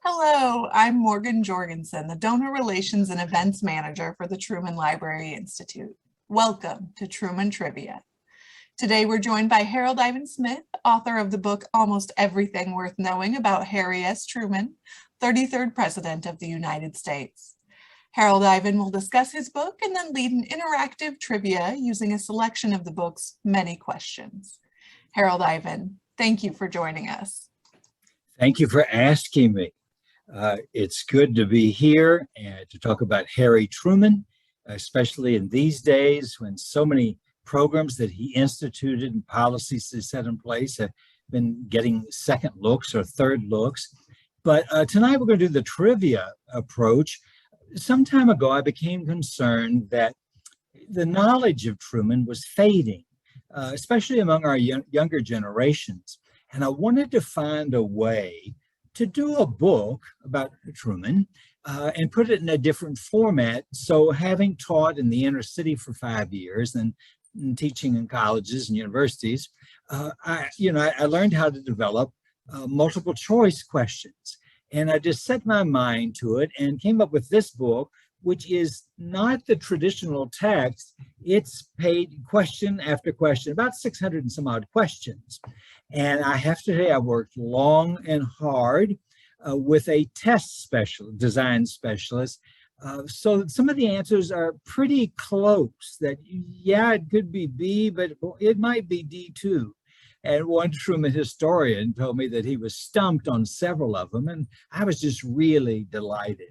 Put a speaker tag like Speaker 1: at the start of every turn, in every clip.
Speaker 1: Hello, I'm Morgan Jorgensen, the Donor Relations and Events Manager for the Truman Library Institute. Welcome to Truman Trivia. Today we're joined by Harold Ivan Smith, author of the book Almost Everything Worth Knowing About Harry S. Truman, 33rd President of the United States. Harold Ivan will discuss his book and then lead an interactive trivia using a selection of the book's many questions. Harold Ivan, thank you for joining us.
Speaker 2: Thank you for asking me. It's good to be here and to talk about Harry Truman, especially in these days when so many programs that he instituted and policies he set in place have been getting second looks or third looks. But tonight we're going to do the trivia approach. Some time ago, I became concerned that the knowledge of Truman was fading, especially among our younger generations. And I wanted to find a way to do a book about Truman and put it in a different format. So having taught in the inner city for 5 years and teaching in colleges and universities, I learned how to develop multiple choice questions. And I just set my mind to it and came up with this book, which is not the traditional text. It's paid question after question, about 600 and some odd questions. And I have to say, I worked long and hard with a design specialist. So some of the answers are pretty close that, yeah, it could be B, but it might be D too. And one Truman historian told me that he was stumped on several of them, and I was just really delighted.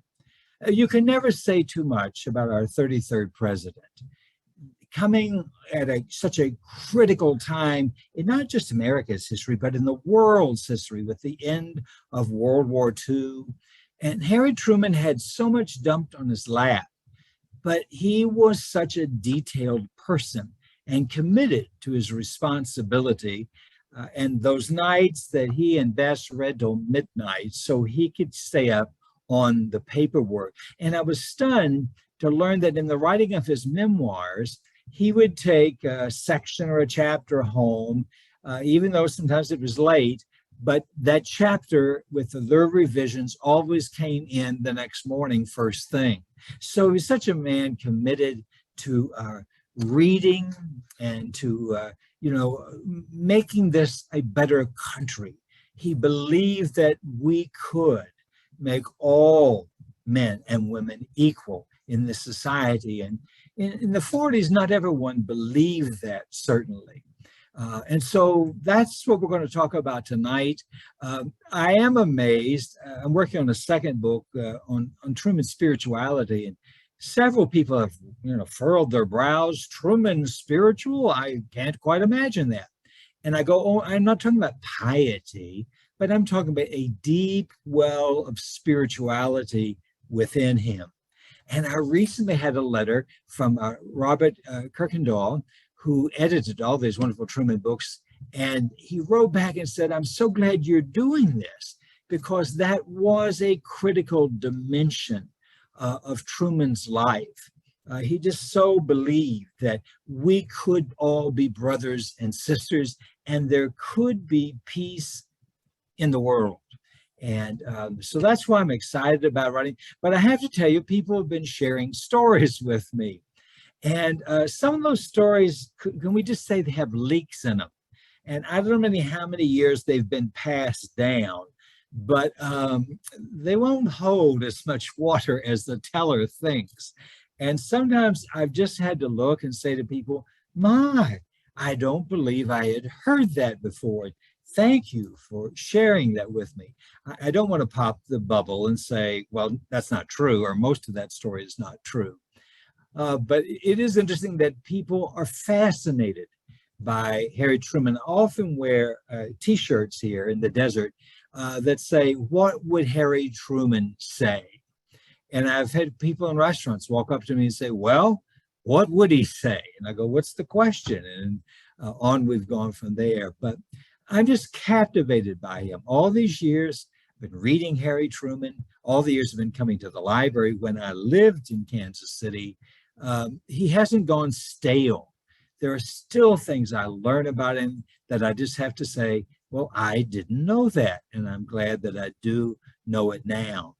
Speaker 2: You can never say too much about our 33rd president. Coming at such a critical time in not just America's history, but in the world's history with the end of World War II. And Harry Truman had so much dumped on his lap, but he was such a detailed person and committed to his responsibility. And those nights that he and Bess read till midnight so he could stay up on the paperwork. And I was stunned to learn that in the writing of his memoirs, he would take a section or a chapter home, even though sometimes it was late, but that chapter with the revisions always came in the next morning, first thing. So he's such a man committed to reading and to, making this a better country. He believed that we could make all men and women equal in this society. And in the 40s, not everyone believed that, certainly. And so that's what we're going to talk about tonight. I am amazed. I'm working on a second book on Truman's spirituality, and several people have, furrowed their brows. Truman spiritual? I can't quite imagine that. And I go, oh, I'm not talking about piety, but I'm talking about a deep well of spirituality within him. And I recently had a letter from Robert Kirkendall, who edited all these wonderful Truman books. And he wrote back and said, I'm so glad you're doing this, because that was a critical dimension of Truman's life. He just so believed that we could all be brothers and sisters, and there could be peace in the world. And so that's why I'm excited about writing. But I have to tell you, people have been sharing stories with me. And some of those stories, can we just say they have leaks in them? And I don't know how many years they've been passed down, but they won't hold as much water as the teller thinks. And sometimes I've just had to look and say to people, my, I don't believe I had heard that before. Thank you for sharing that with me. I don't want to pop the bubble and say, well, that's not true, or most of that story is not true. But it is interesting that people are fascinated by Harry Truman. I often wear T-shirts here in the desert that say, what would Harry Truman say? And I've had people in restaurants walk up to me and say, well, what would he say? And I go, what's the question? And on we've gone from there. But I'm just captivated by him. All these years, I've been reading Harry Truman. All the years I've been coming to the library. When I lived in Kansas City, he hasn't gone stale. There are still things I learn about him that I just have to say, well, I didn't know that. And I'm glad that I do know it now.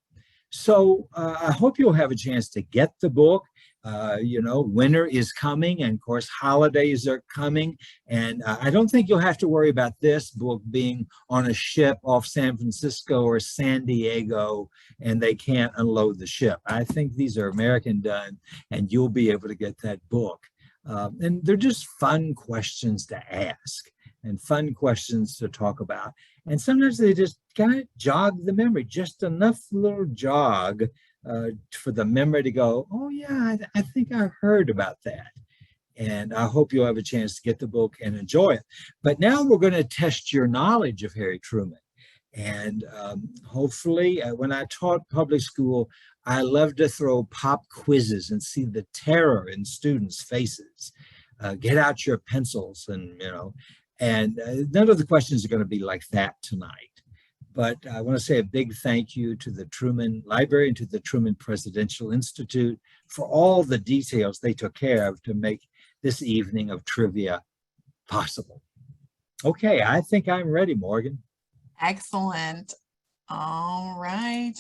Speaker 2: So I hope you'll have a chance to get the book. Winter is coming, and of course, holidays are coming. And I don't think you'll have to worry about this book being on a ship off San Francisco or San Diego, and they can't unload the ship. I think these are American done, and you'll be able to get that book. And they're just fun questions to ask and fun questions to talk about. And sometimes they just kind of jog the memory, just enough little jog for the memory to go, oh yeah, I think I heard about that. And I hope you'll have a chance to get the book and enjoy it. But now we're going to test your knowledge of Harry Truman. And hopefully, when I taught public school, I love to throw pop quizzes and see the terror in students' faces. Get out your pencils and none of the questions are going to be like that tonight. But I want to say a big thank you to the Truman Library and to the Truman Presidential Institute for all the details they took care of to make this evening of trivia possible. Okay, I think I'm ready, Morgan.
Speaker 1: Excellent. All right.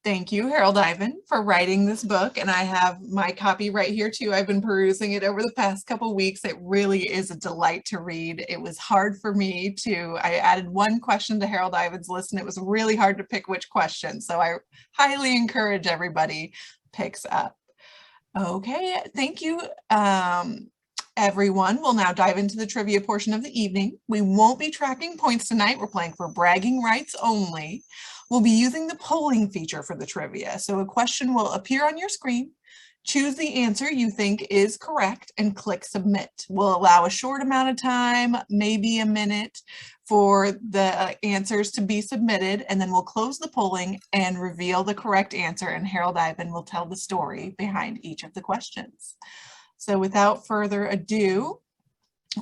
Speaker 1: Thank you, Harold Ivan, for writing this book. And I have my copy right here too. I've been perusing it over the past couple of weeks. It really is a delight to read. It was hard for me I added one question to Harold Ivan's list, and it was really hard to pick which question. So I highly encourage everybody picks up. Okay, thank you. Everyone, we'll now dive into the trivia portion of the evening. We won't be tracking points tonight. We're playing for bragging rights only. We'll be using the polling feature for the trivia. So a question will appear on your screen. Choose the answer you think is correct and click submit. We'll allow a short amount of time, maybe a minute, for the answers to be submitted, and then we'll close the polling and reveal the correct answer, and Harold Ivan will tell the story behind each of the questions. So without further ado,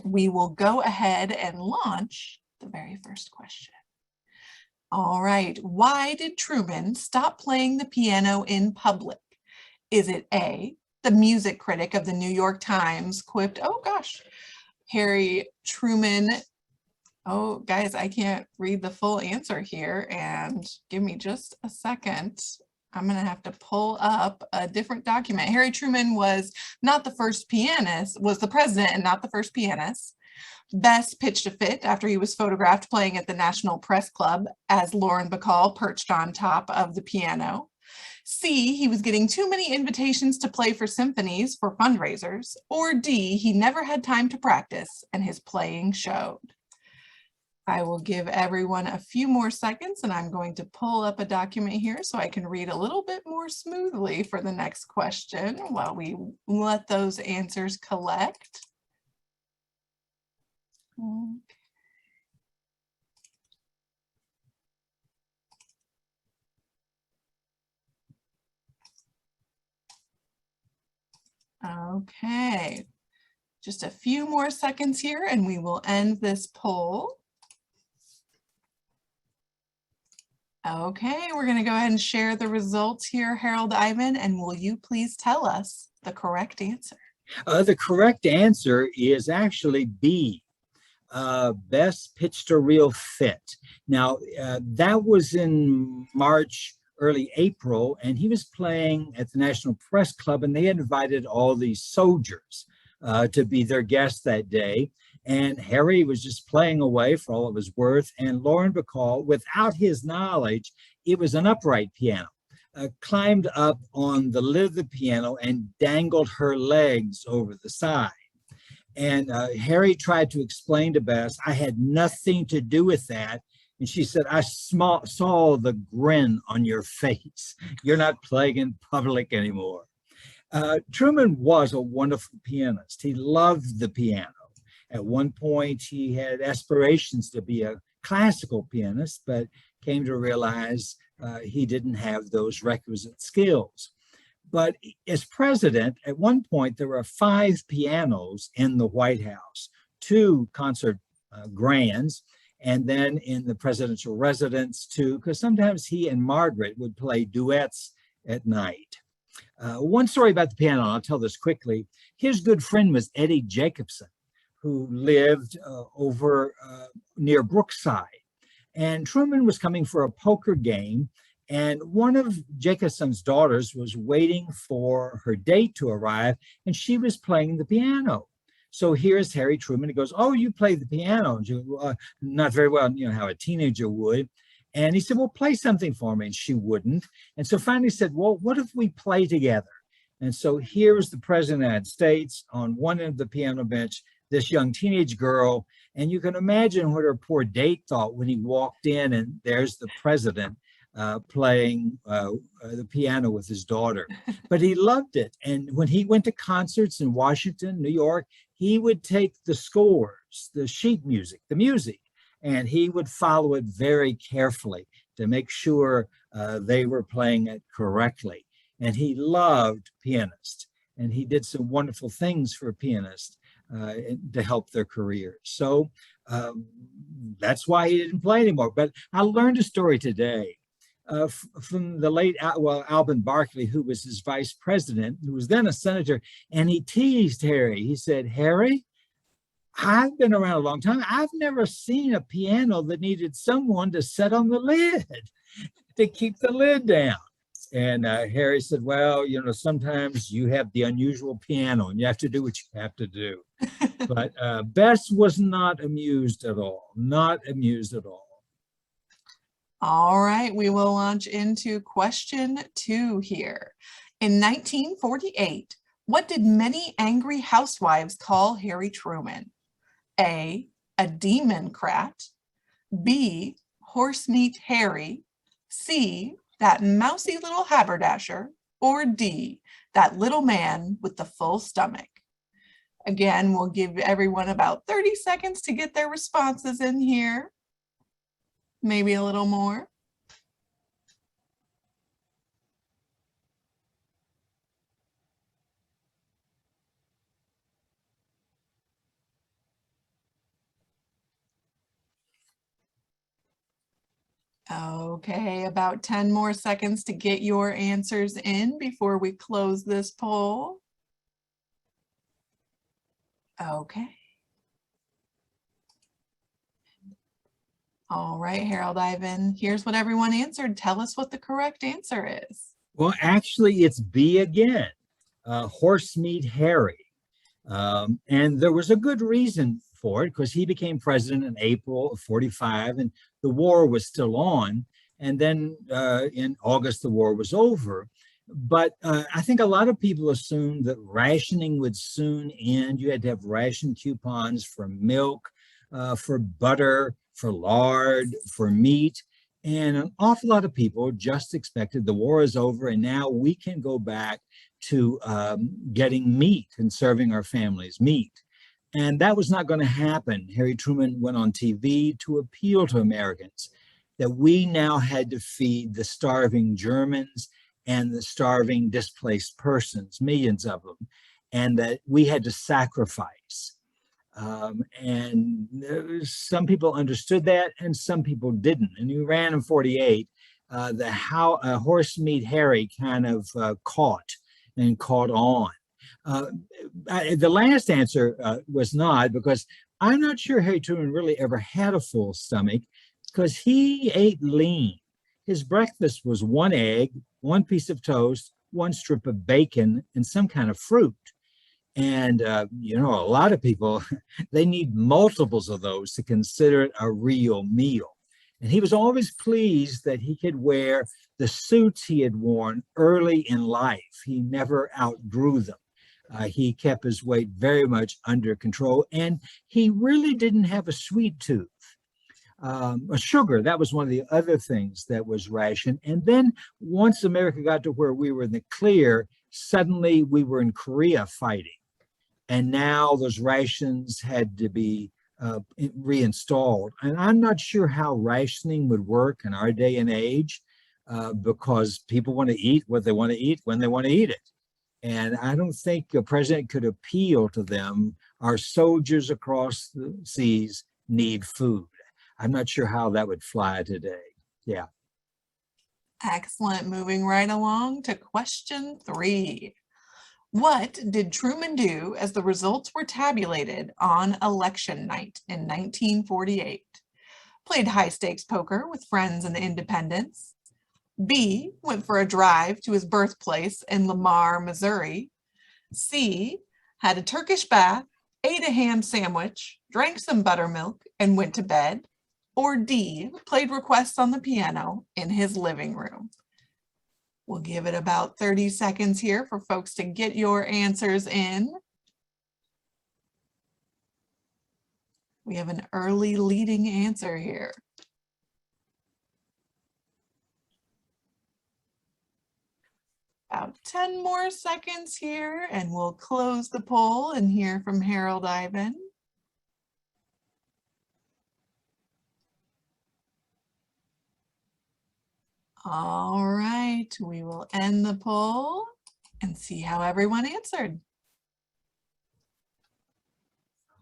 Speaker 1: we will go ahead and launch the very first question. All right, why did Truman stop playing the piano in public? Is it A, the music critic of the New York Times quipped, oh gosh, Harry Truman, oh guys, I can't read the full answer here, and give me just a second. I'm going to have to pull up a different document. Harry Truman was not the first pianist, was the president and not the first pianist. Best pitched a fit after he was photographed playing at the National Press Club as Lauren Bacall perched on top of the piano. C, he was getting too many invitations to play for symphonies for fundraisers. Or D, he never had time to practice and his playing showed. I will give everyone a few more seconds, and I'm going to pull up a document here so I can read a little bit more smoothly for the next question while we let those answers collect. Okay, just a few more seconds here and we will end this poll. Okay, we're going to go ahead and share the results here, Harold Ivan, and will you please tell us the correct answer?
Speaker 2: The correct answer is actually B, best pitched a real fit. Now, that was in March, early April, and he was playing at the National Press Club, and they had invited all these soldiers to be their guests that day. And Harry was just playing away for all it was worth. And Lauren Bacall, without his knowledge, it was an upright piano, climbed up on the lid of the piano and dangled her legs over the side. And Harry tried to explain to Bess, I had nothing to do with that. And she said, I saw the grin on your face. You're not playing in public anymore. Truman was a wonderful pianist. He loved the piano. At one point, he had aspirations to be a classical pianist, but came to realize he didn't have those requisite skills. But as president, at one point, there were 5 pianos in the White House, 2 concert grands, and then in the presidential residence, 2, because sometimes he and Margaret would play duets at night. One story about the piano, and I'll tell this quickly. His good friend was Eddie Jacobson, who lived over near Brookside. And Truman was coming for a poker game, And one of Jacobson's daughters was waiting for her date to arrive, and she was playing the piano. So here's Harry Truman. He goes, "Oh, you play the piano?" And she, not very well, how a teenager would. And he said, "Well, play something for me." And she wouldn't. And so finally said, "Well, what if we play together?" And so here's the President of the United States on one end of the piano bench, this young teenage girl. And you can imagine what her poor date thought when he walked in, and there's the president playing the piano with his daughter. But he loved it. And when he went to concerts in Washington, New York, he would take the scores, the sheet music, the music, and he would follow it very carefully to make sure they were playing it correctly. And he loved pianists, and he did some wonderful things for pianists to help their careers. So that's why he didn't play anymore. But I learned a story today from the late Alvin Barkley, who was his vice president, who was then a senator, and he teased Harry. He said, "Harry, I've been around a long time. I've never seen a piano that needed someone to set on the lid to keep the lid down." And Harry said, "Well, sometimes you have the unusual piano and you have to do what you have to do." But Bess was not amused at all, not amused at all.
Speaker 1: All right, we will launch into question 2 here. In 1948, what did many angry housewives call Harry Truman? A democrat, B, horsemeat Harry, C, that mousy little haberdasher, or D, that little man with the full stomach. Again, we'll give everyone about 30 seconds to get their responses in here. Maybe a little more. Okay, about 10 more seconds to get your answers in before we close this poll. Okay. All right, Harold Ivan, here's what everyone answered. Tell us what the correct answer is.
Speaker 2: Well, actually, it's B again, horsemeat Harry. And there was a good reason for it, because he became president in April of 45, and the war was still on. And then in August, the war was over. But I think a lot of people assumed that rationing would soon end. You had to have ration coupons for milk, for butter, for lard, for meat. And an awful lot of people just expected the war is over and now we can go back to getting meat and serving our families meat. And that was not going to happen. Harry Truman went on TV to appeal to Americans that we now had to feed the starving Germans and the starving displaced persons, millions of them, and that we had to sacrifice. And some people understood that and some people didn't. And he ran in 48. Horsemeat Harry kind of caught on. The last answer was not, because I'm not sure Harry Truman really ever had a full stomach, because he ate lean. His breakfast was 1 egg, 1 piece of toast, 1 strip of bacon, and some kind of fruit. And, a lot of people, they need multiples of those to consider it a real meal. And he was always pleased that he could wear the suits he had worn early in life. He never outgrew them. He kept his weight very much under control, and he really didn't have a sweet tooth. Sugar, that was one of the other things that was rationed. And then once America got to where we were in the clear, suddenly we were in Korea fighting. And now those rations had to be reinstalled. And I'm not sure how rationing would work in our day and age, because people want to eat what they want to eat when they want to eat it. And I don't think a president could appeal to them. Our soldiers across the seas need food. I'm not sure how that would fly today. Yeah.
Speaker 1: Excellent. Moving right along to question 3. What did Truman do as the results were tabulated on election night in 1948? Played high stakes poker with friends and independents, B, went for a drive to his birthplace in Lamar, Missouri. C, had a Turkish bath, ate a ham sandwich, drank some buttermilk, and went to bed. Or D, played requests on the piano in his living room. We'll give it about 30 seconds here for folks to get your answers in. We have an early leading answer here. About 10 more seconds here and we'll close the poll and hear from Harold Ivan. All right, we will end the poll and see how everyone answered.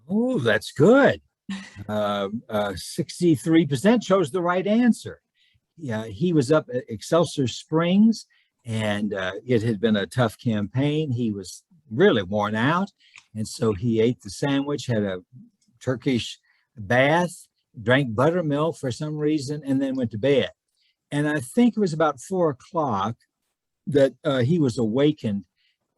Speaker 2: Oh, that's good. 63% chose the right answer. Yeah, he was up at Excelsior Springs, and it had been a tough campaign. He was really worn out, and so he ate the sandwich, had a Turkish bath, drank buttermilk for some reason, and then went to bed. And I think it was about 4 o'clock that he was awakened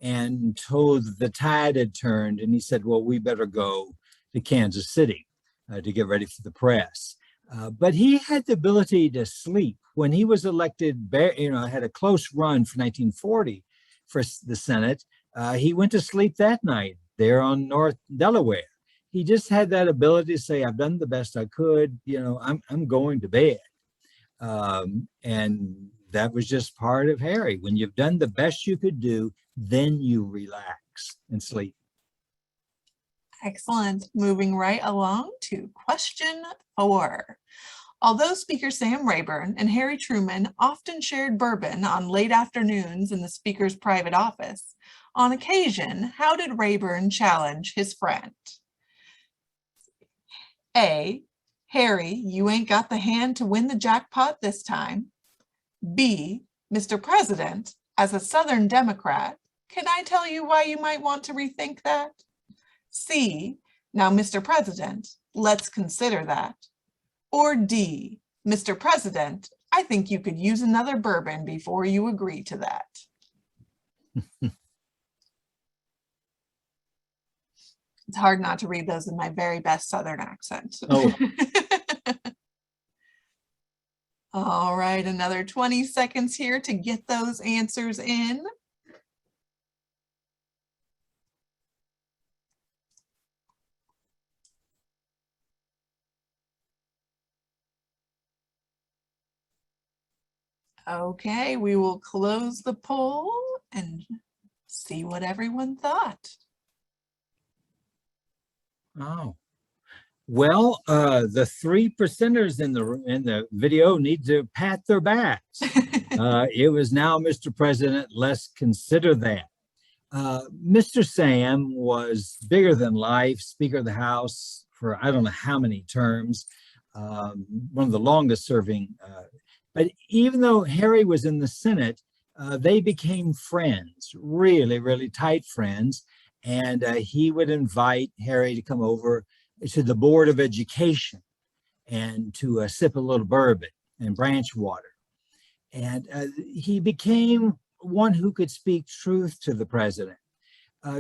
Speaker 2: and told that the tide had turned, and he said, well, we better go to Kansas City to get ready for the press. But he had the ability to sleep. When he was elected, had a close run for 1940 for the Senate, he went to sleep that night there on North Delaware. He just had that ability to say, I've done the best I could, I'm going to bed. And that was just part of Harry. When you've done the best you could do, then you relax and sleep.
Speaker 1: Excellent. Moving right along to question 4. Although Speaker Sam Rayburn and Harry Truman often shared bourbon on late afternoons in the Speaker's private office, on occasion, how did Rayburn challenge his friend? A, Harry, you ain't got the hand to win the jackpot this time. B, Mr. President, as a Southern Democrat, can I tell you why you might want to rethink that? C, now, Mr. President, let's consider that. Or D, Mr. President, I think you could use another bourbon before you agree to that. It's hard not to read those in my very best Southern accent.
Speaker 2: Oh.
Speaker 1: All right, another 20 seconds here to get those answers in. Okay, we will close the poll and see what everyone thought.
Speaker 2: Oh, well, the 3%ers in the video need to pat their backs. It was now, Mr. President, let's consider that. Mr. Sam was bigger than life, Speaker of the House for I don't know how many terms, one of the longest serving. But even though Harry was in the Senate, they became friends, really, really tight friends. And he would invite Harry to come over to the Board of Education and to sip a little bourbon and branch water. And he became one who could speak truth to the president.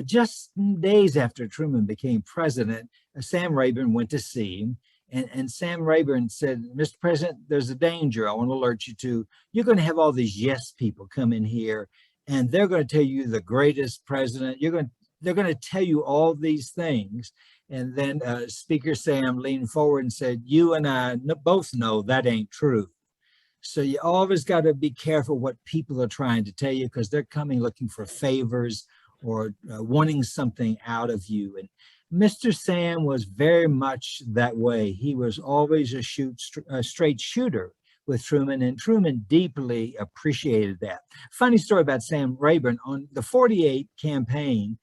Speaker 2: Just days after Truman became president, Sam Rayburn went to see him. And Sam Rayburn said, Mr. President, there's a danger I want to alert you to. You're going to have all these yes people come in here, and they're going to tell you the greatest president. They're going to tell you all these things. And then Speaker Sam leaned forward and said, you and I both know that ain't true. So you always got to be careful what people are trying to tell you, because they're coming looking for favors or wanting something out of you. And Mr. Sam was very much that way. He was always a straight shooter with Truman, and Truman deeply appreciated that. Funny story about Sam Rayburn. On the 48 campaign,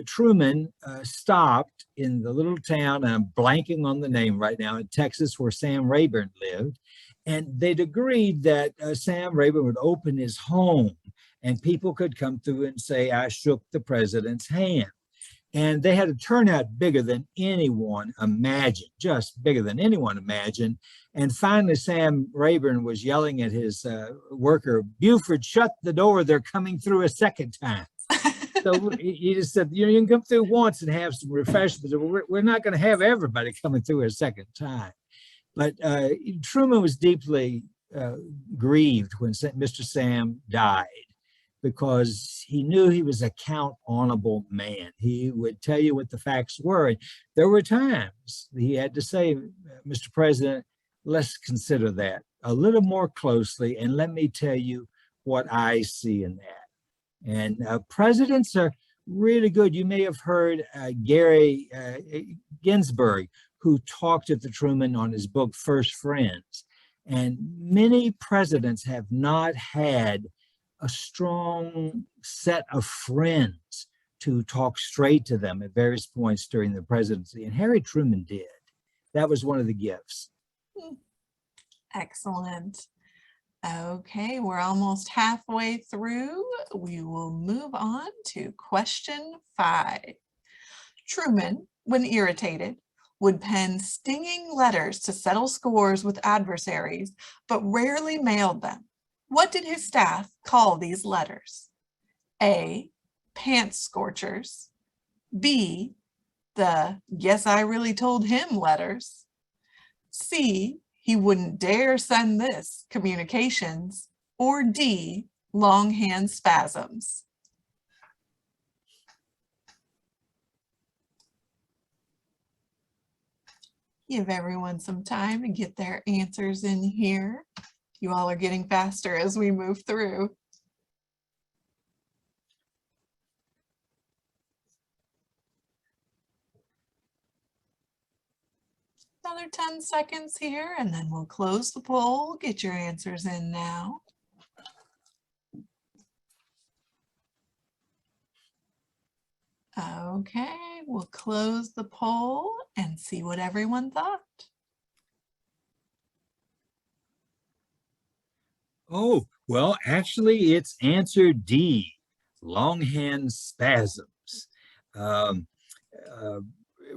Speaker 2: Truman stopped in the little town, and I'm blanking on the name right now, in Texas, where Sam Rayburn lived. And they'd agreed that Sam Rayburn would open his home and people could come through and say, I shook the president's hand. And they had a turnout bigger than anyone imagined, just bigger than anyone imagined. And finally, Sam Rayburn was yelling at his worker, "Buford, shut the door. They're coming through a second time." So he just said, you can come through once and have some refreshments. We're not going to have everybody coming through a second time. But Truman was deeply grieved when Mr. Sam died, because he knew he was a count honorable man. He would tell you what the facts were. There were times he had to say, "Mr. President, let's consider that a little more closely, and let me tell you what I see in that." And presidents are really good. You may have heard Gary Ginsburg, who talked at the Truman on his book, First Friends. And many presidents have not had a strong set of friends to talk straight to them at various points during the presidency. And Harry Truman did. That was one of the gifts.
Speaker 1: Excellent. Okay, we're almost halfway through. We will move on to question 5. Truman, when irritated, would pen stinging letters to settle scores with adversaries, but rarely mailed them. What did his staff call these letters? A, pants scorchers. B, the "guess I really told him" letters. C, he wouldn't dare send this communications. Or D, longhand spasms. Give everyone some time to get their answers in here. You all are getting faster as we move through. Another 10 seconds here, and then we'll close the poll. Get your answers in now. Okay, we'll close the poll and see what everyone thought.
Speaker 2: Oh, well, actually, it's answer D, longhand spasms.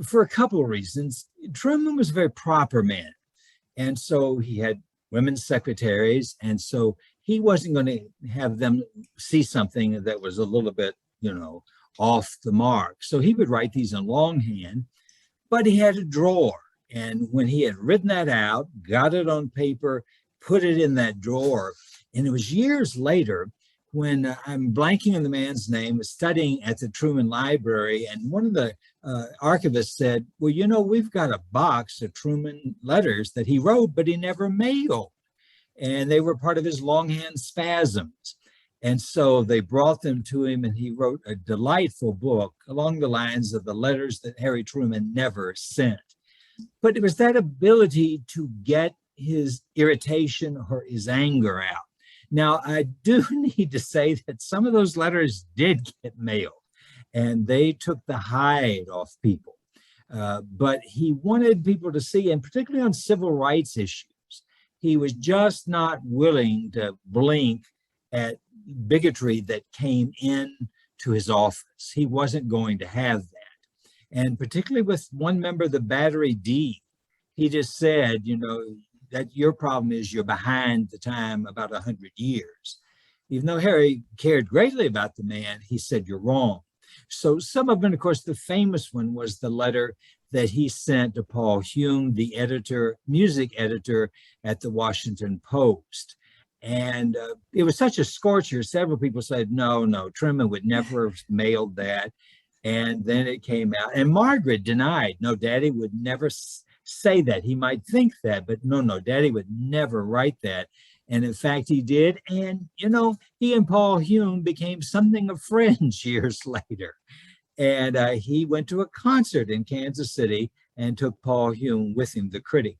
Speaker 2: For a couple of reasons. Truman was a very proper man. And so he had women's secretaries. And so he wasn't going to have them see something that was a little bit, off the mark. So he would write these in longhand, but he had a drawer. And when he had written that out, got it on paper, put it in that drawer. And it was years later when I'm blanking on the man's name, was studying at the Truman Library. And one of the archivists said, well, we've got a box of Truman letters that he wrote, but he never mailed. And they were part of his longhand spasms. And so they brought them to him, and he wrote a delightful book along the lines of the letters that Harry Truman never sent. But it was that ability to get his irritation or his anger out. Now, I do need to say that some of those letters did get mailed, and they took the hide off people. But he wanted people to see, and particularly on civil rights issues, he was just not willing to blink at bigotry that came in to his office. He wasn't going to have that. And particularly with one member of the Battery D, he just said, that your problem is you're behind the time about 100 years. Even though Harry cared greatly about the man, he said, you're wrong. So some of them, of course, the famous one was the letter that he sent to Paul Hume, the music editor at the Washington Post. And it was such a scorcher. Several people said, no, Truman would never have mailed that. And then it came out. And Margaret denied, no, Daddy would never say that. He might think that, but no, Daddy would never write that. And in fact, he did. And, he and Paul Hume became something of friends years later. And he went to a concert in Kansas City and took Paul Hume with him, the critic.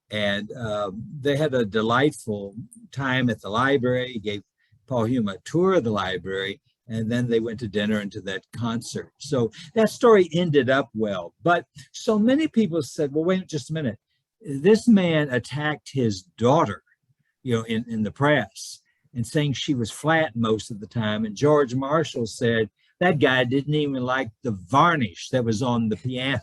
Speaker 2: And they had a delightful time at the library. He gave Paul Hume a tour of the library, and then they went to dinner and to that concert. So that story ended up well. But so many people said, well, wait just a minute. This man attacked his daughter, in the press, and saying she was flat most of the time. And George Marshall said, That guy didn't even like the varnish that was on the piano.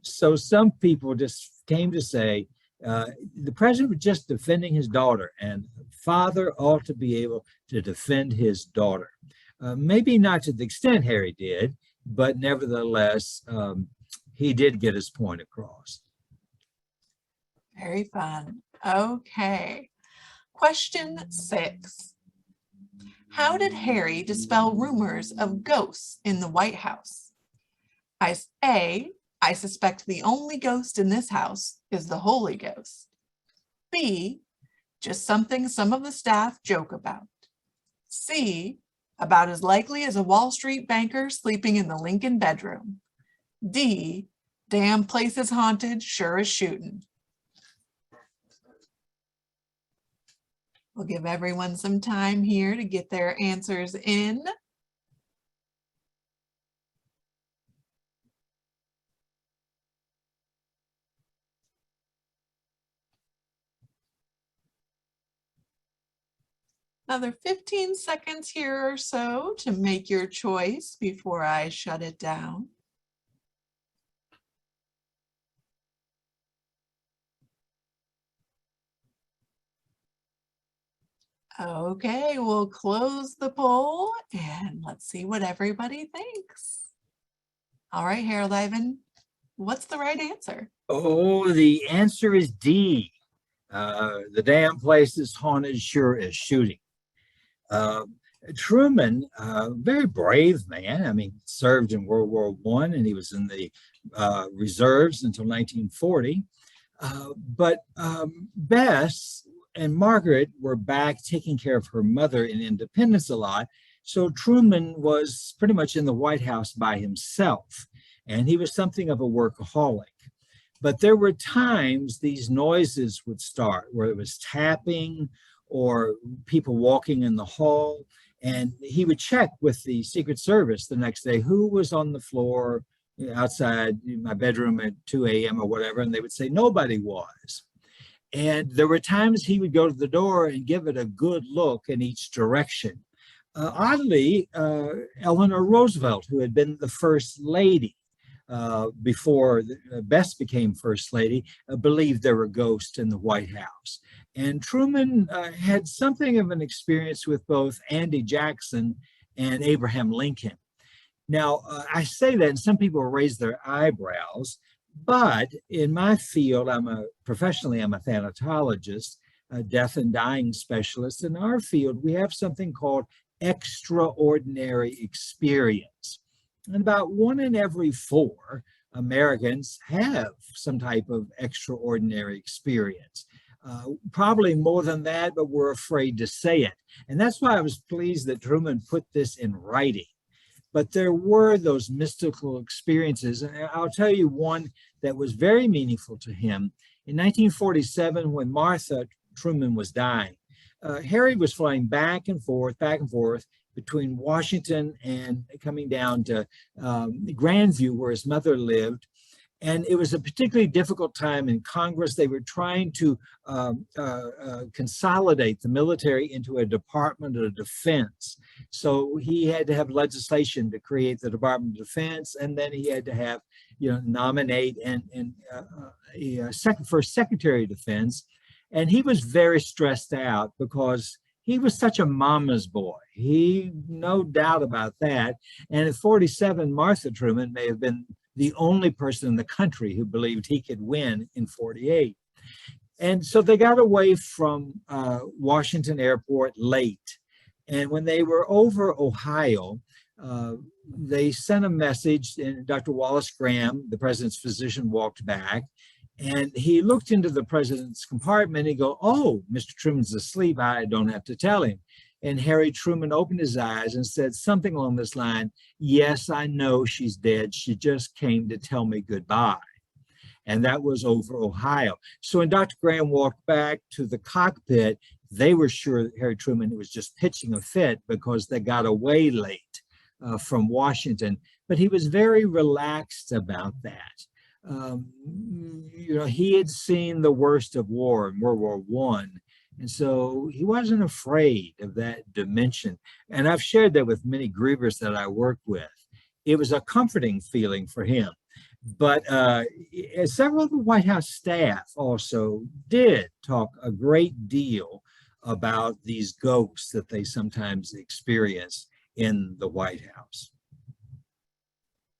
Speaker 2: So some people just came to say, the president was just defending his daughter, and father ought to be able to defend his daughter. Maybe not to the extent Harry did, but nevertheless, he did get his point across.
Speaker 1: Very fun. Okay. Question 6. How did Harry dispel rumors of ghosts in the White House? A, I suspect the only ghost in this house is the Holy Ghost. B, just something some of the staff joke about. C, about as likely as a Wall Street banker sleeping in the Lincoln bedroom. D, damn place is haunted, sure as shooting. We'll give everyone some time here to get their answers in. Another 15 seconds here or so to make your choice before I shut it down. Okay, we'll close the poll and let's see what everybody thinks. All right, Harold Ivan, what's the right answer?
Speaker 2: Oh, the answer is D. The damn place is haunted, sure as shooting. Truman, very brave man. I mean, served in World War I, and he was in the reserves until 1940. But Bess and Margaret were back taking care of her mother in Independence a lot. So Truman was pretty much in the White House by himself, and he was something of a workaholic. But there were times these noises would start, where it was tapping or people walking in the hall, and he would check with the Secret Service the next day who was on the floor outside my bedroom at 2 a.m. or whatever, and they would say nobody was. And there were times he would go to the door and give it a good look in each direction. Oddly, Eleanor Roosevelt, who had been the first lady before Bess became first lady, believed there were ghosts in the White House. And Truman had something of an experience with both Andy Jackson and Abraham Lincoln. Now, I say that, and some people raise their eyebrows, but in my field, professionally, I'm a thanatologist, a death and dying specialist. In our field, we have something called extraordinary experience. And about 1 in every 4 Americans have some type of extraordinary experience. Probably more than that, but we're afraid to say it. And that's why I was pleased that Truman put this in writing. But there were those mystical experiences. And I'll tell you one that was very meaningful to him. In 1947, when Martha Truman was dying, Harry was flying back and forth between Washington and coming down to Grandview, where his mother lived. And it was a particularly difficult time in Congress. They were trying to consolidate the military into a Department of Defense. So he had to have legislation to create the Department of Defense, and then he had to have, nominate a first Secretary of Defense. And he was very stressed out because he was such a mama's boy. He, no doubt about that. And at 47, Martha Truman may have been the only person in the country who believed he could win in 48. And so they got away from Washington Airport late. And when they were over Ohio, they sent a message, and Dr. Wallace Graham, the president's physician, walked back, and he looked into the president's compartment and he go, "Oh, Mr. Truman's asleep. I don't have to tell him." And Harry Truman opened his eyes and said something along this line, "Yes, I know she's dead. She just came to tell me goodbye." And that was over Ohio. So when Dr. Graham walked back to the cockpit, they were sure that Harry Truman was just pitching a fit because they got away late from Washington. But he was very relaxed about that. He had seen the worst of war in World War I. And so he wasn't afraid of that dimension. And I've shared that with many grievers that I work with. It was a comforting feeling for him. But several of the White House staff also did talk a great deal about these ghosts that they sometimes experience in the White House.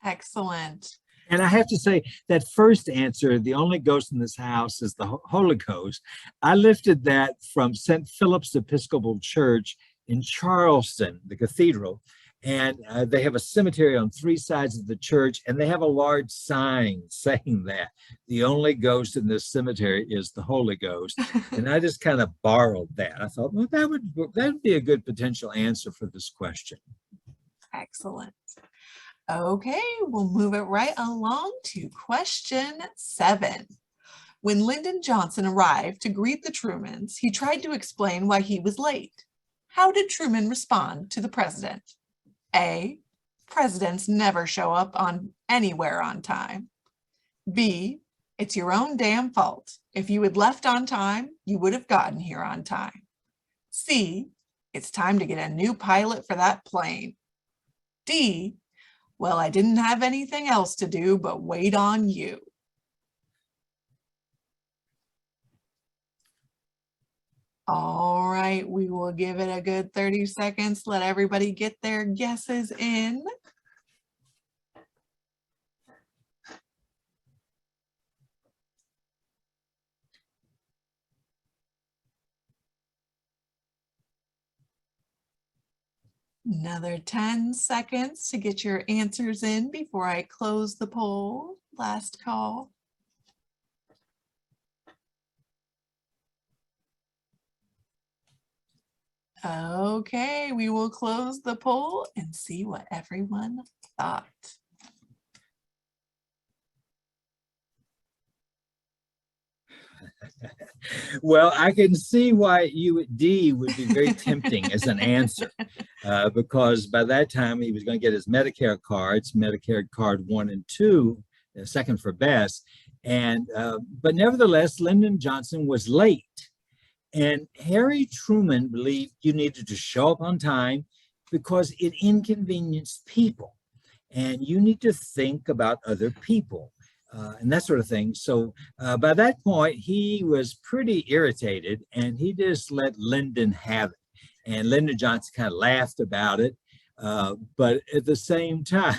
Speaker 1: Excellent.
Speaker 2: And I have to say that first answer, the only ghost in this house is the Holy Ghost. I lifted that from St. Philip's Episcopal Church in Charleston, the cathedral. And they have a cemetery on 3 sides of the church, and they have a large sign saying that the only ghost in this cemetery is the Holy Ghost. And I just kind of borrowed that. I thought, well, that would be a good potential answer for this question.
Speaker 1: Excellent. Okay, we'll move it right along to question 7. When Lyndon Johnson arrived to greet the Trumans, he tried to explain why he was late. How did Truman respond to the president? A, presidents never show up anywhere on time. B, it's your own damn fault. If you had left on time, you would have gotten here on time. C, it's time to get a new pilot for that plane. D, well, I didn't have anything else to do but wait on you. All right, we will give it a good 30 seconds. Let everybody get their guesses in. Another 10 seconds to get your answers in before I close the poll. Last call. Okay, we will close the poll and see what everyone thought.
Speaker 2: Well, I can see why D would be very tempting as an answer, because by that time he was going to get his Medicare cards, Medicare card 1 and 2, second for best. And but nevertheless, Lyndon Johnson was late. And Harry Truman believed you needed to show up on time because it inconvenienced people. And you need to think about other people. And that sort of thing. So by that point, he was pretty irritated, and he just let Lyndon have it. And Lyndon Johnson kind of laughed about it. But at the same time,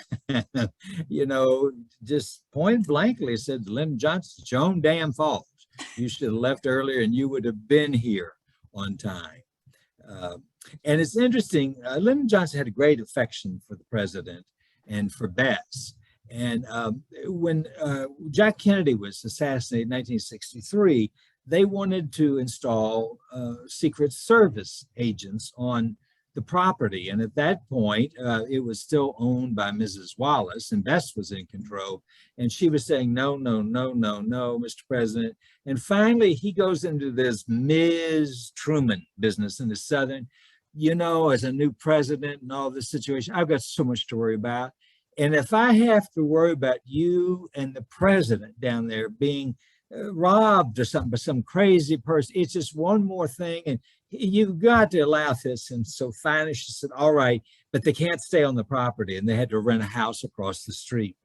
Speaker 2: you know, just point blankly said, Lyndon Johnson, it's your own damn fault. You should have left earlier and you would have been here on time. And it's interesting, Lyndon Johnson had a great affection for the president and for Bess. And when Jack Kennedy was assassinated in 1963, they wanted to install Secret Service agents on the property. And at that point, it was still owned by Mrs. Wallace, and Bess was in control. And she was saying, no, no, no, no, no, Mr. President. And finally, he goes into this Ms. Truman business in the Southern, you know, as a new president and all this situation. I've got so much to worry about. And if I have to worry about you and the president down there being robbed or something by some crazy person, it's just one more thing. And you've got to allow this. And so finally she said, all right, but they can't stay on the property. And they had to rent a house across the street.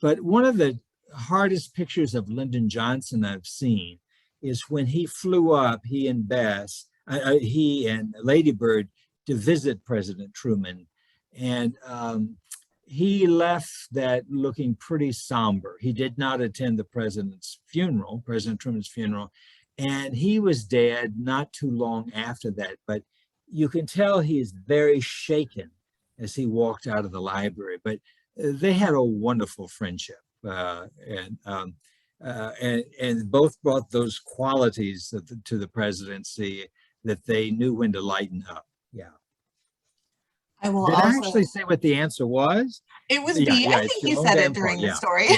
Speaker 2: But one of the hardest pictures of Lyndon Johnson I've seen is when he flew up, he and Bess, he and Lady Bird, to visit President Truman. And he left that looking pretty somber. He did not attend the president's funeral, President Truman's funeral, and he was dead not too long after that. But you can tell he is very shaken as he walked out of the library. But they had a wonderful friendship, and both brought those qualities to the presidency that they knew when to lighten up. Yeah.
Speaker 1: I will
Speaker 2: Did
Speaker 1: also,
Speaker 2: I actually say what the answer was?
Speaker 1: it was B. I think you said it during the story.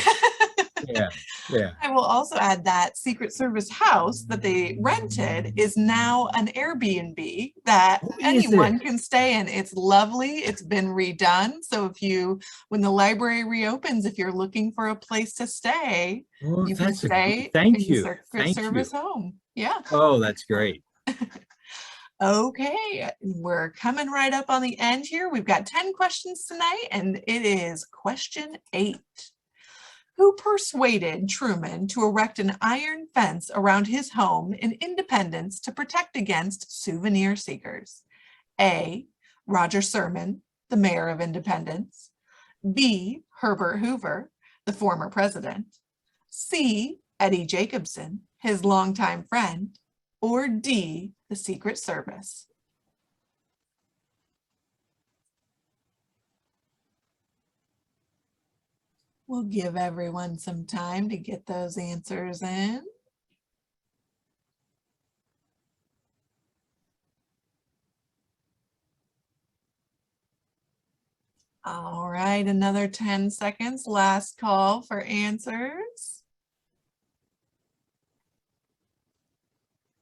Speaker 2: Yeah.
Speaker 1: I will also add that Secret Service house that they rented is now an Airbnb that anyone can stay in. It's lovely. It's been redone. So if you, when the library reopens, if you're looking for a place to stay, you can stay in the Secret Service home. Yeah.
Speaker 2: Oh, that's great.
Speaker 1: Okay, we're coming right up on the end here. We've got 10 questions tonight, and it is question 8. Who persuaded Truman to erect an iron fence around his home in Independence to protect against souvenir seekers? A. Roger Sherman, the mayor of Independence. B. Herbert Hoover, the former president. C. Eddie Jacobson, his longtime friend. Or D. The Secret Service. We'll give everyone some time to get those answers in. All right, another 10 seconds. Last call for answers.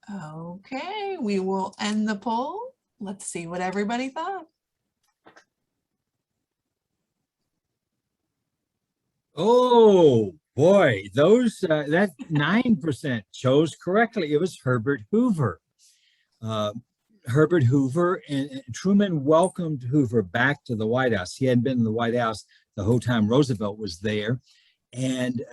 Speaker 1: Okay, we will end the poll. Let's see what everybody thought.
Speaker 2: Oh boy, that 9% chose correctly. It was Herbert Hoover. Herbert Hoover and Truman welcomed Hoover back to the White House. He hadn't been in the White House the whole time Roosevelt was there, and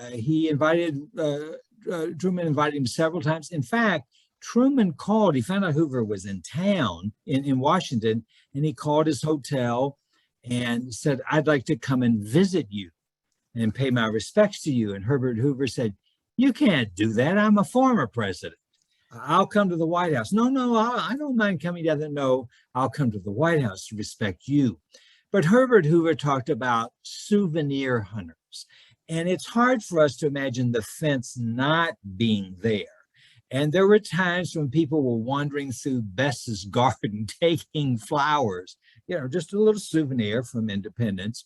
Speaker 2: Truman invited him several times. In fact, Truman called. He found out Hoover was in town in Washington, and he called his hotel and said, "I'd like to come and visit you and pay my respects to you." And Herbert Hoover said, "You can't do that. I'm a former president. I'll come to the White House." No, I don't mind coming down there. "No, I'll come to the White House to respect you." But Herbert Hoover talked about souvenir hunters. And it's hard for us to imagine the fence not being there. And there were times when people were wandering through Bess's garden taking flowers, just a little souvenir from Independence.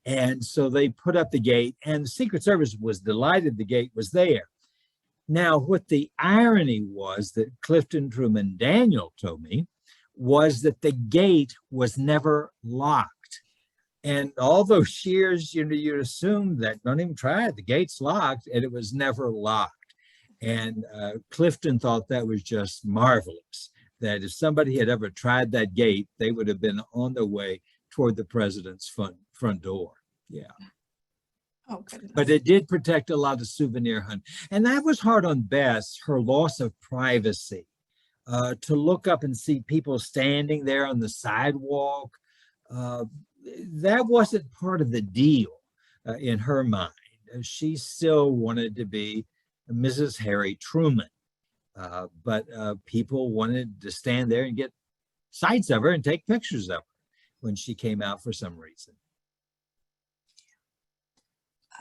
Speaker 2: And so they put up the gate, and the Secret Service was delighted the gate was there. Now, what the irony was that Clifton, Truman, Daniel told me was that the gate was never locked. And all those years, you'd assume that, don't even try it, the gate's locked, and it was never locked. And Clifton thought that was just marvelous, that if somebody had ever tried that gate, they would have been on their way toward the president's front door. Yeah.
Speaker 1: Oh, goodness.
Speaker 2: But it did protect a lot of souvenir hunt. And that was hard on Bess, her loss of privacy, to look up and see people standing there on the sidewalk. That wasn't part of the deal in her mind. She still wanted to be Mrs. Harry Truman. But people wanted to stand there and get sights of her and take pictures of her when she came out for some reason.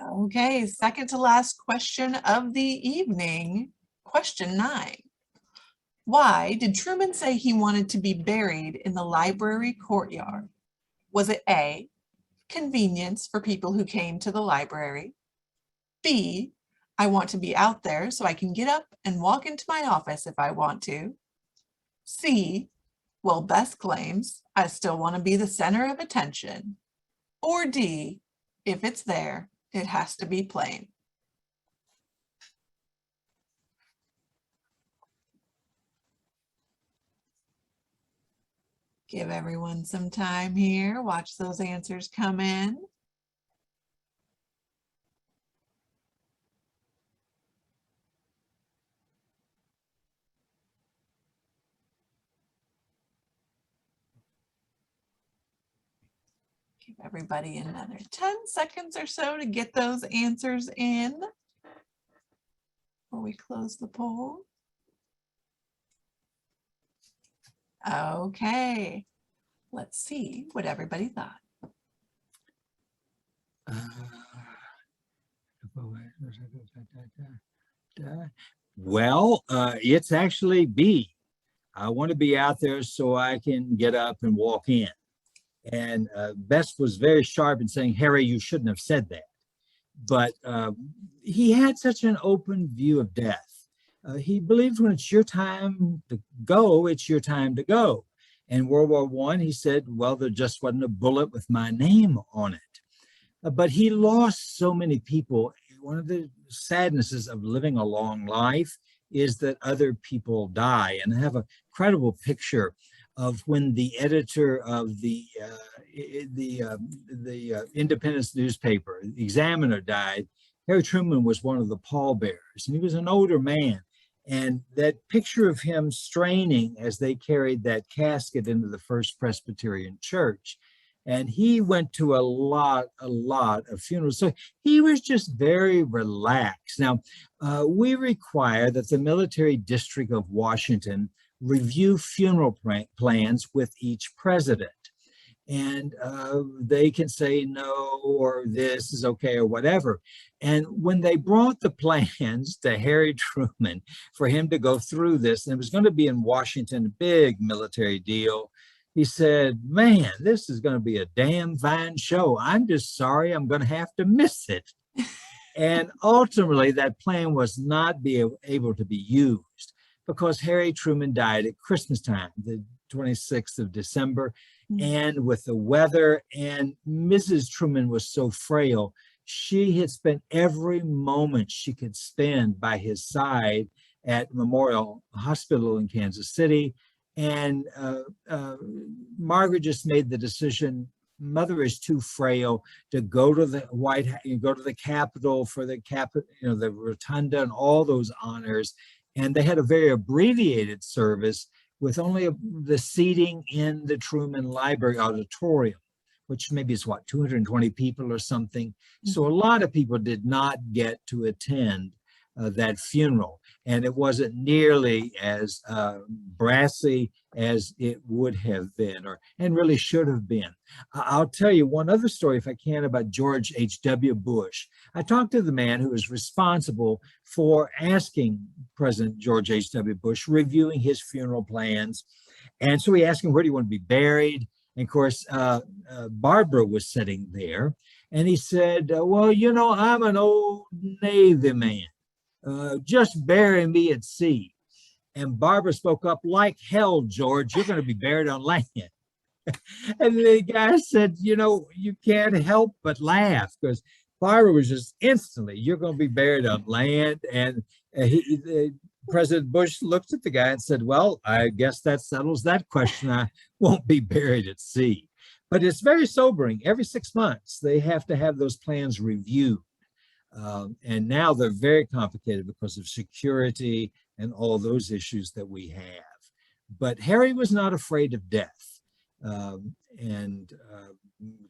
Speaker 1: Okay, second to last question of the evening, question 9. Why did Truman say he wanted to be buried in the library courtyard? Was it A, convenience for people who came to the library? B, I want to be out there so I can get up and walk into my office if I want to? C, well, Bess claims I still want to be the center of attention. Or D, if it's there, it has to be plain. Give everyone some time here. Watch those answers come in. Give everybody another 10 seconds or so to get those answers in before we close the poll. Okay, let's see what everybody thought.
Speaker 2: Well, it's actually B. I want to be out there so I can get up and walk in. And Bess was very sharp in saying, "Harry, you shouldn't have said that." But he had such an open view of death. He believed when it's your time to go, it's your time to go. In World War I, he said, well, there just wasn't a bullet with my name on it. But he lost so many people. One of the sadnesses of living a long life is that other people die. And I have a credible picture of when the editor of the Independence newspaper, the Examiner, died. Harry Truman was one of the pallbearers, and he was an older man. And that picture of him straining as they carried that casket into the First Presbyterian Church. And he went to a lot of funerals. So he was just very relaxed. Now, we require that the Military District of Washington review funeral plans with each president. And they can say no, or this is okay, or whatever. And when they brought the plans to Harry Truman for him to go through this, and it was going to be in Washington, big military deal, he said, man, this is going to be a damn fine show. I'm just sorry I'm going to have to miss it. And ultimately, that plan was not able to be used because Harry Truman died at Christmas time, the 26th of December. And with the weather, and Mrs. Truman was so frail, she had spent every moment she could spend by his side at Memorial Hospital in Kansas City. And Margaret just made the decision, Mother is too frail to go to the White House, go to the Capitol for the the rotunda and all those honors. And they had a very abbreviated service with only the seating in the Truman Library auditorium, which maybe is what, 220 people or something. So a lot of people did not get to attend that funeral. And it wasn't nearly as brassy as it would have been, and really should have been. I'll tell you one other story, if I can, about George H.W. Bush. I talked to the man who was responsible for asking President George H.W. Bush, reviewing his funeral plans. And so he asked him, where do you want to be buried? And of course, Barbara was sitting there. And he said, well, you know, I'm an old Navy man. Just bury me at sea. And Barbara spoke up, like hell, George, you're going to be buried on land. And the guy said, you know, you can't help but laugh because Barbara was just instantly, you're going to be buried on land. And President Bush looked at the guy and said, well, I guess that settles that question. I won't be buried at sea. But it's very sobering. Every 6 months, they have to have those plans reviewed. And now they're very complicated because of security and all those issues that we have. But Harry was not afraid of death.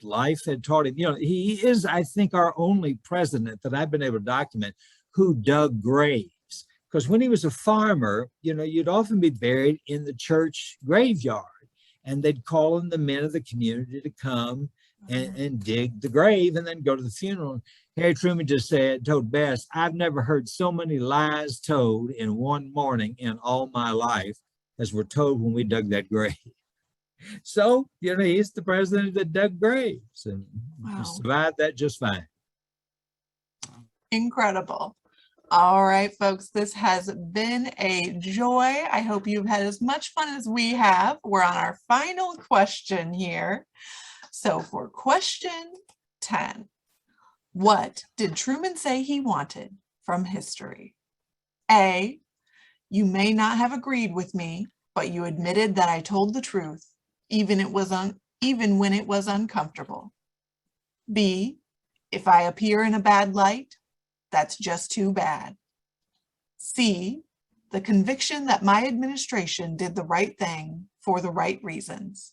Speaker 2: Life had taught him, you know, he is, I think, our only president that I've been able to document who dug graves. Because when he was a farmer, you know, you'd often be buried in the church graveyard, and they'd call on the men of the community to come and dig the grave and then go to the funeral. Harry Truman just told Bess, I've never heard so many lies told in one morning in all my life as were told when we dug that grave. So, you know, he's the president that dug graves, and he survived that just fine.
Speaker 1: Incredible. All right, folks, this has been a joy. I hope you've had as much fun as we have. We're on our final question here. So for question 10, what did Truman say he wanted from history? A, you may not have agreed with me, but you admitted that I told the truth, even when it was uncomfortable. B, if I appear in a bad light, that's just too bad. C, the conviction that my administration did the right thing for the right reasons.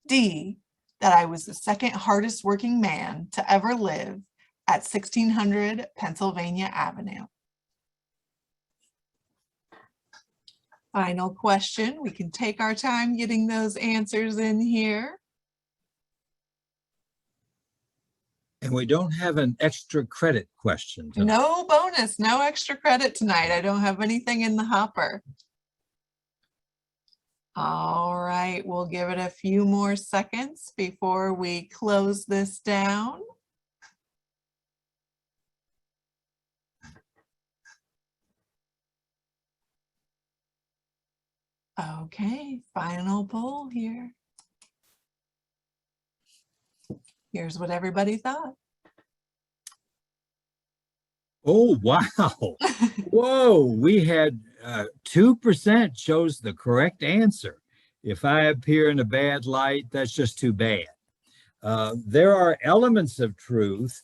Speaker 1: D, that I was the second hardest working man to ever live at 1600 Pennsylvania Avenue. Final question. We can take our time getting those answers in here.
Speaker 2: And we don't have an extra credit question tonight.
Speaker 1: No bonus, no extra credit tonight. I don't have anything in the hopper. All right, we'll give it a few more seconds before we close this down. Okay, final poll here. Here's what everybody thought.
Speaker 2: Oh, wow. Whoa, we had 2% chose the correct answer. If I appear in a bad light, that's just too bad. There are elements of truth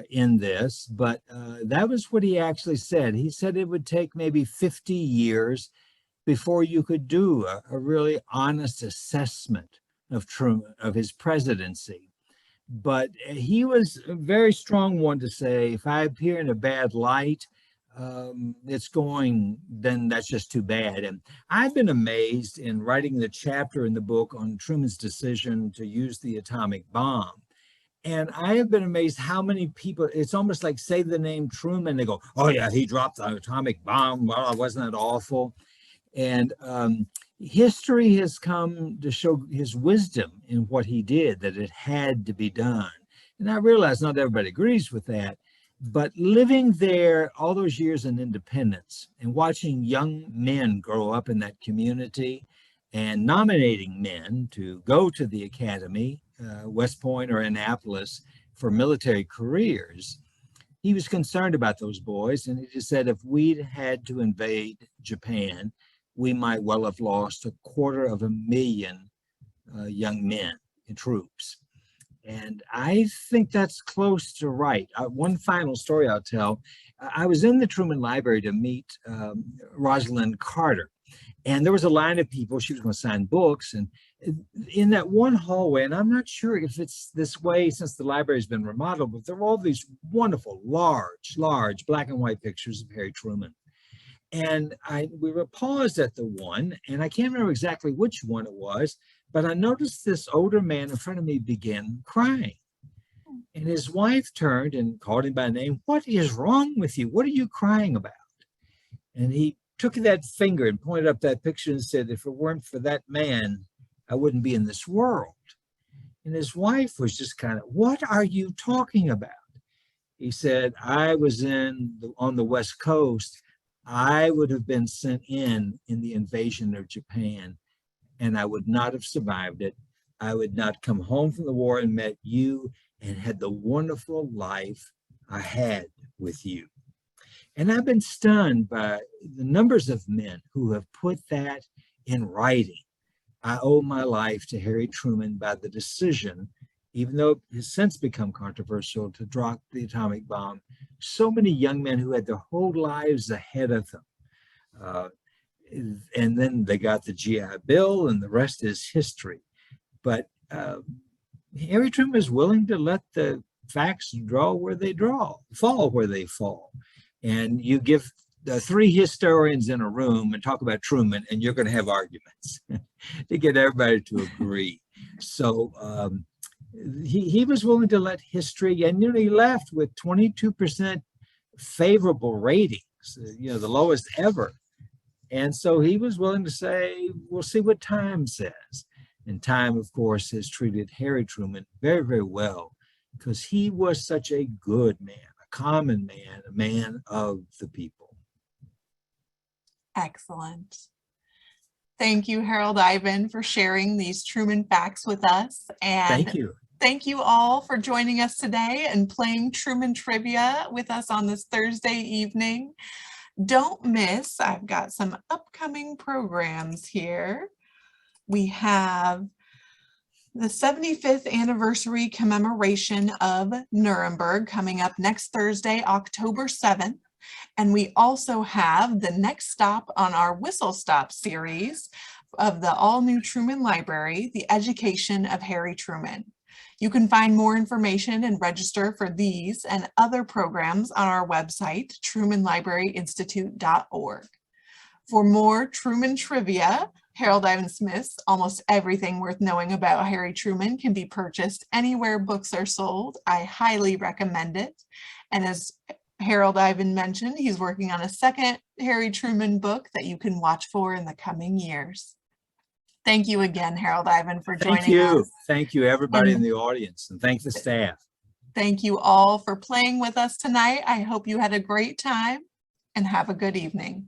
Speaker 2: in this, but that was what he actually said. He said it would take maybe 50 years before you could do a really honest assessment of Truman, of his presidency. But he was a very strong one to say, if I appear in a bad light, then that's just too bad. And I've been amazed in writing the chapter in the book on Truman's decision to use the atomic bomb. And I have been amazed how many people, it's almost like say the name Truman, they go, oh yeah, he dropped the atomic bomb. Well, wasn't that awful? And history has come to show his wisdom in what he did, that it had to be done. And I realize not everybody agrees with that, but living there all those years in independence and watching young men grow up in that community and nominating men to go to the academy, West Point or Annapolis, for military careers, he was concerned about those boys. And he just said, if we'd had to invade Japan, we might well have lost 250,000 young men and troops. And I think that's close to right. One final story I'll tell. I was in the Truman Library to meet Rosalind Carter. And there was a line of people. She was going to sign books. And in that one hallway, and I'm not sure if it's this way since the library has been remodeled, but there were all these wonderful, large black and white pictures of Harry Truman. And we were paused at the one, and I can't remember exactly which one it was, but I noticed this older man in front of me began crying. And his wife turned and called him by name. What is wrong with you? What are you crying about? And he took that finger and pointed up that picture and said, if it weren't for that man, I wouldn't be in this world. And his wife was just kind of, what are you talking about? He said, I was on the West Coast. I would have been sent in the invasion of Japan, and I would not have survived it. I would not come home from the war and met you and had the wonderful life I had with you. And I've been stunned by the numbers of men who have put that in writing. I owe my life to Harry Truman by the decision, even though it has since become controversial, to drop the atomic bomb. So many young men who had their whole lives ahead of them. And then they got the GI Bill, and the rest is history. But Harry Truman is willing to let the facts fall where they fall. And you give the three historians in a room and talk about Truman, and you're going to have arguments to get everybody to agree. So he was willing to let history, and he left with 22% favorable ratings, the lowest ever. And so he was willing to say, we'll see what time says. And time, of course, has treated Harry Truman very, very well, because he was such a good man, a common man, a man of the people.
Speaker 1: Excellent. Thank you, Harold Ivan, for sharing these Truman facts with us. And
Speaker 2: thank you.
Speaker 1: Thank you all for joining us today and playing Truman Trivia with us on this Thursday evening. Don't miss, I've got some upcoming programs here. We have the 75th anniversary commemoration of Nuremberg coming up next Thursday, October 7th. And we also have the next stop on our Whistle Stop series of the all-new Truman Library, The Education of Harry Truman. You can find more information and register for these and other programs on our website, trumanlibraryinstitute.org. For more Truman Trivia, Harold Ivan Smith's Almost Everything Worth Knowing About Harry Truman can be purchased anywhere books are sold. I highly recommend it. And as Harold Ivan mentioned, he's working on a second Harry Truman book that you can watch for in the coming years. Thank you again, Harold Ivan, for joining us.
Speaker 2: Thank you, everybody in the audience, and thank the staff.
Speaker 1: Thank you all for playing with us tonight. I hope you had a great time and have a good evening.